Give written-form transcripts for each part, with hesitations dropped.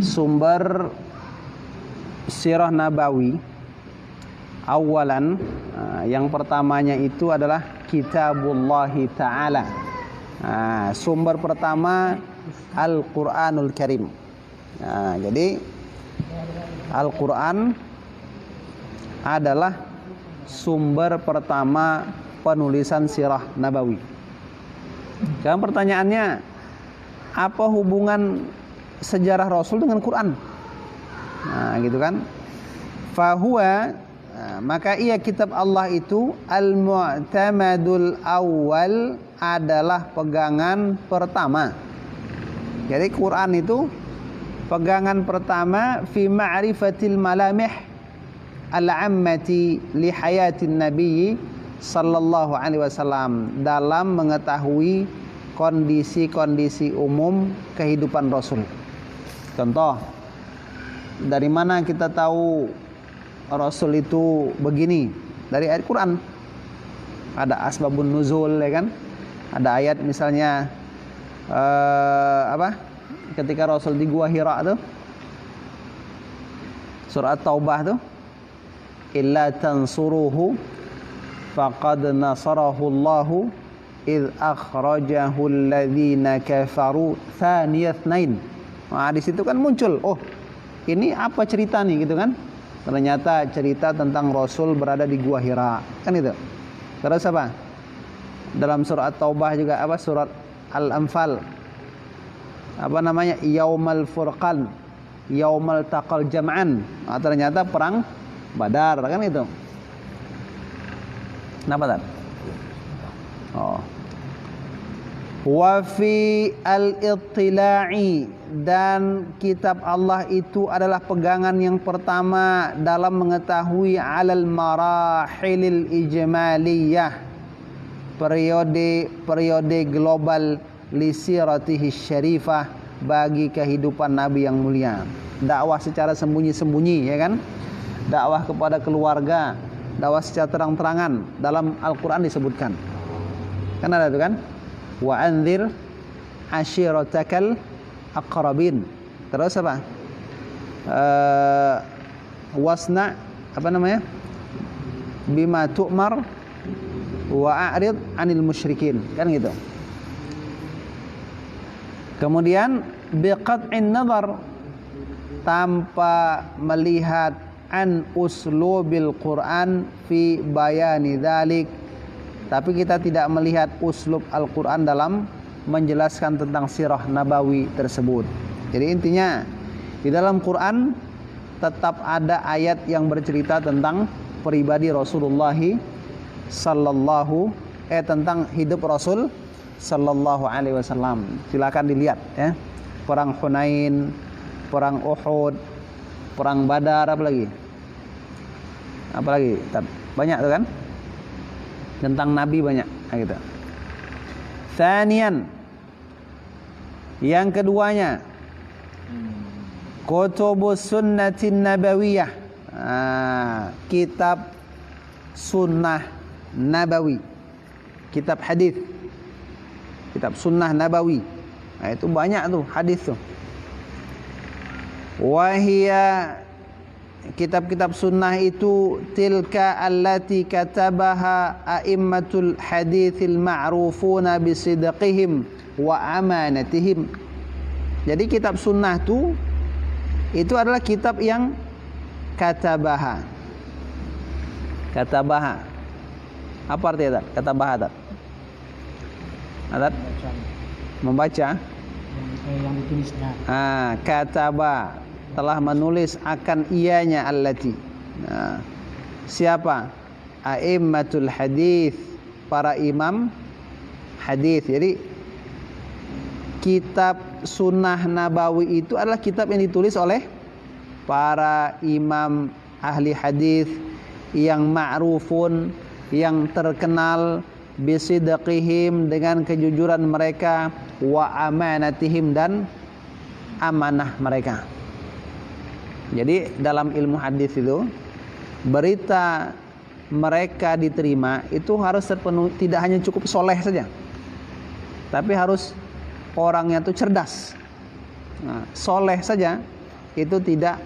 sumber sirah nabawi awalan, yang pertamanya itu adalah kitabullahi ta'ala. Sumber pertama Al-Quranul Karim. Jadi Al-Quran adalah sumber pertama penulisan sirah nabawi. Sekarang pertanyaannya, apa hubungan sejarah Rasul dengan Quran? Gitu kan? Fahuwa, maka ia kitab Allah itu al-mu'tamadul awal, adalah pegangan pertama. Jadi Quran itu pegangan pertama fi ma'rifatil malamih al-ammati li hayatin nabi sallallahu alaihi wasallam, dalam mengetahui kondisi-kondisi umum kehidupan Rasul. Contoh, dari mana kita tahu Rasul itu begini? Dari ayat Quran. Ada asbabun nuzul, ya kan? Ada ayat misalnya ketika Rasul di Gua Hira tuh, surat Taubah tuh, illa tansuruhu faqad nasarahu Allahu idh akhrajahu alladhina kafaru thaniyatnain. Di situ kan muncul, oh ini apa cerita nih, gitu kan? Ternyata cerita tentang Rasul berada di Gua Hira, kan itu. Terus apa? Dalam surat Taubah juga surat Al-Anfal, Yaumal Furqan, Yaumal Taqal Jam'an. Ternyata perang Badar, kan itu. Kenapa tak? Wa fi al-ittila'i, dan kitab Allah itu adalah pegangan yang pertama dalam mengetahui alal marahilil ijmaliyah, periode global li siratihi syarifah, bagi kehidupan Nabi yang mulia. Dakwah secara sembunyi-sembunyi, ya kan? Dakwah kepada keluarga, dakwah secara terang-terangan, dalam Al-Quran disebutkan. Kan ada itu kan? Wa anzir ashiratakal aqrabin. Terus apa? Wasna bima tu'mar wa a'rid 'anil musyrikin, kan gitu. Kemudian biqat'in nazar, tanpa melihat an uslubil Quran fi bayani dzalik, tapi kita tidak melihat uslub Al-Quran dalam menjelaskan tentang sirah nabawi tersebut. Jadi intinya, di dalam Quran tetap ada ayat yang bercerita tentang pribadi Rasulullah tentang hidup Rasul sallallahu alaihi wasallam. Silakan dilihat, ya. Perang Hunain, perang Uhud, perang Badar, apalagi banyak tuh kan, tentang Nabi banyak, gitu. Tsaniyan, yang keduanya, kutubus sunnatin nabawiyah, kitab sunnah nabawi, kitab hadis, kitab sunnah nabawi. Itu banyak tuh hadis tuh. Wahia, kitab-kitab sunnah itu tilka allati katabaha a'immatul hadithil ma'rufuna bisidqihim wa amanatihim. Jadi kitab sunnah itu adalah kitab yang katabaha. Apa artinya katabaha? Membaca. Yang ditulisnya. Kataba, telah menulis akan ianya allati. Siapa? A'immatul hadis, para imam hadis. Jadi kitab sunnah nabawi itu adalah kitab yang ditulis oleh para imam ahli hadis yang ma'rufun, yang terkenal bisidqihim, dengan kejujuran mereka, wa amanatihim, dan amanah mereka. Jadi dalam ilmu hadis itu, berita mereka diterima itu harus terpenuhi, tidak hanya cukup soleh saja, tapi harus orangnya itu cerdas. Soleh saja itu tidak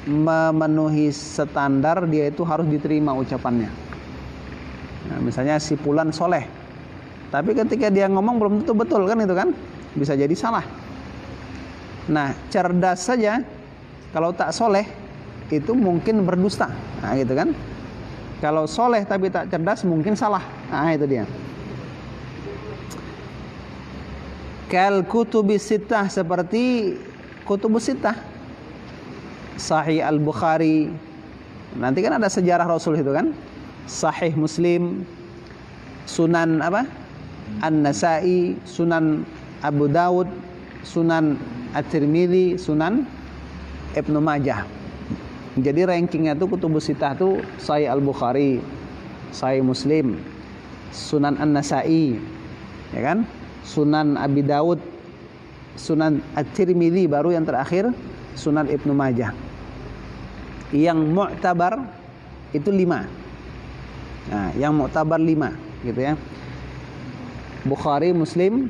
memenuhi standar, dia itu harus diterima ucapannya. Nah, misalnya si fulan soleh, tapi ketika dia ngomong belum tentu betul kan, itu kan bisa jadi salah. Nah, cerdas saja kalau tak soleh itu mungkin berdusta. Nah, gitu kan. Kalau soleh tapi tak cerdas mungkin salah. Nah, itu dia. Kal kutubis sittah, seperti kutubus sittah. Sahih Al-Bukhari. Nanti kan ada sejarah Rasul itu kan. Sahih Muslim, Sunan An-Nasa'i, Sunan Abu Dawud, Sunan At-Tirmidzi, Sunan Ibnu Majah. Jadi rankingnya tuh kutubus sittah tuh Sahih Al-Bukhari, Sahih Muslim, Sunan An-Nasa'i, ya kan? Sunan Abi Dawud, Sunan At-Tirmidzi, baru yang terakhir Sunan Ibnu Majah. Yang mu'tabar itu 5. Nah, yang mu'tabar 5 gitu ya. Bukhari, Muslim,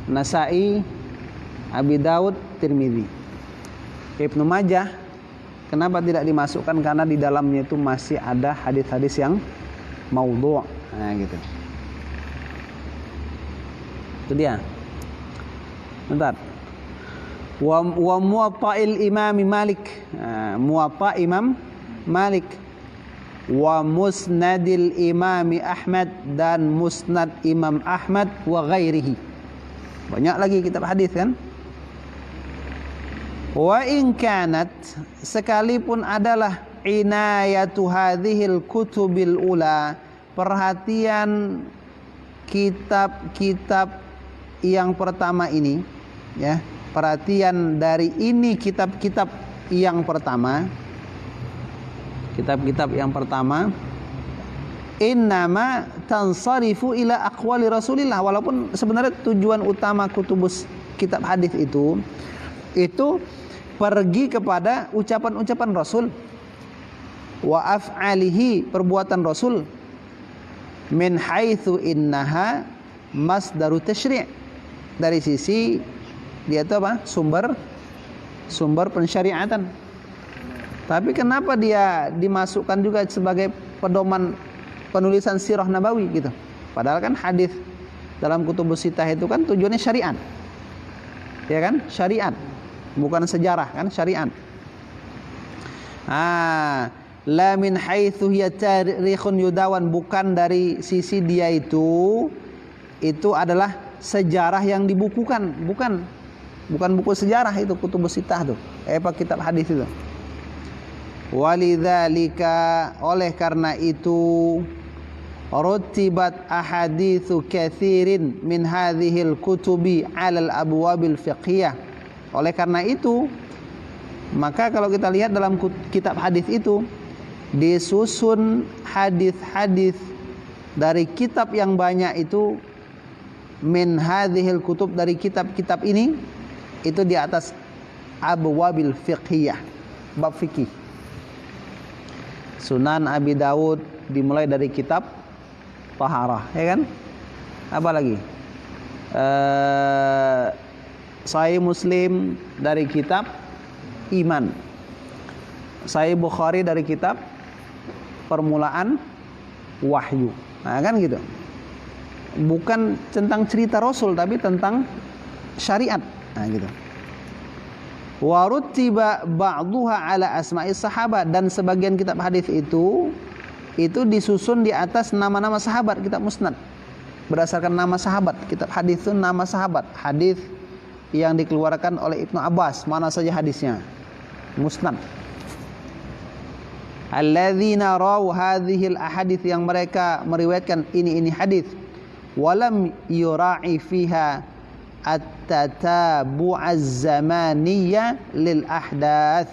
Nasa'i, Abi Dawud, Tirmidzi. Ibnu Majah kenapa tidak dimasukkan? Karena di dalamnya itu masih ada hadis-hadis yang maudhu'. Nah, gitu. Itu dia. Bentar. Wa muwatta'il Imam Malik. Muwatta' Imam Malik. Wa musnadil Imam Ahmad, dan musnad Imam Ahmad wa ghairihi. Banyak lagi kitab hadis kan? Wa in kanat, sekalipun adalah inayatu hadhil kutubil ula, perhatian kitab-kitab yang pertama ini, ya, perhatian dari ini kitab-kitab yang pertama, kitab-kitab yang pertama, innama tansarifu ila aqwali Rasulillah, walaupun sebenarnya tujuan utama kutubus kitab hadis itu pergi kepada ucapan-ucapan Rasul, wa af'alihi, perbuatan Rasul, min haitsu innaha masdaru tasyri', dari sisi dia itu apa? Sumber pensyariatan. Tapi kenapa dia dimasukkan juga sebagai pedoman penulisan sirah nabawi gitu? Padahal kan hadis dalam kutubus sittah itu kan tujuannya syariat. Ya kan? Syariat. Bukan sejarah kan, syariat. La min haitsu hiya tarikhun yudawan, bukan dari sisi dia itu adalah sejarah yang dibukukan, bukan buku sejarah itu kutubus sittah tuh. Kitab hadis itu. Walidzalika, oleh karena itu, rutibat ahaditsu katsirin min hadhil kutubi 'alal abwabil fiqhiyah. Oleh karena itu, maka kalau kita lihat dalam kitab hadis itu disusun hadis-hadis dari kitab yang banyak itu, min hadhil kutub, dari kitab-kitab ini, itu di atas abwabil fiqhiyah, bab fikih. Sunan Abi Dawud dimulai dari kitab taharah, ya kan? Apa lagi? Sahih Muslim dari kitab iman. Sahih Bukhari dari kitab permulaan wahyu. Nah, kan gitu. Bukan tentang cerita Rasul, tapi tentang syariat. Nah, gitu. Wa rutiba ba'dhuha ala asma'is sahabat, dan sebagian kitab hadis itu disusun di atas nama-nama sahabat, kitab musnad. Berdasarkan nama sahabat. Kitab hadis itu nama sahabat. Hadis yang dikeluarkan oleh Ibnu Abbas, mana saja hadisnya, musnad. Alladzina raw hadhil ahadits, yang mereka meriwayatkan ini hadis, walam yura'i fiha at-tatabu'az zamaniyya lil ahdaats.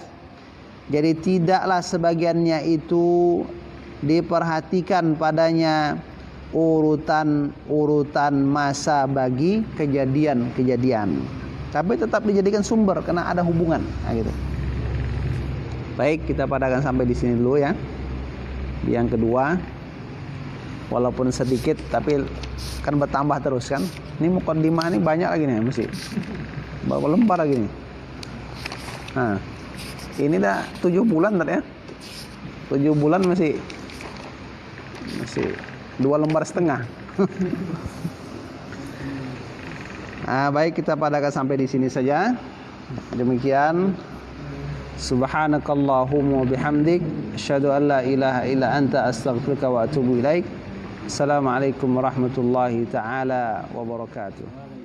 Jadi tidaklah sebagiannya itu diperhatikan padanya urutan masa bagi kejadian-kejadian, tapi tetap dijadikan sumber karena ada hubungan. Nah, gitu. Baik, kita padakan sampai di sini dulu ya. Yang kedua, walaupun sedikit tapi kan bertambah terus kan. Ini muqaddimah ini banyak lagi nih, mesti berapa lembar lagi nih. Nah, ini dah 7 bulan ya. 7 bulan masih 2 lembar setengah. Nah, baik, kita padakan sampai di sini saja. Demikian. Subhanakallahumma bihamdik asyhadu an la ilaha illa anta astaghfiruka wa atubu ilaik. Assalamualaikum warahmatullahi taala wabarakatuh.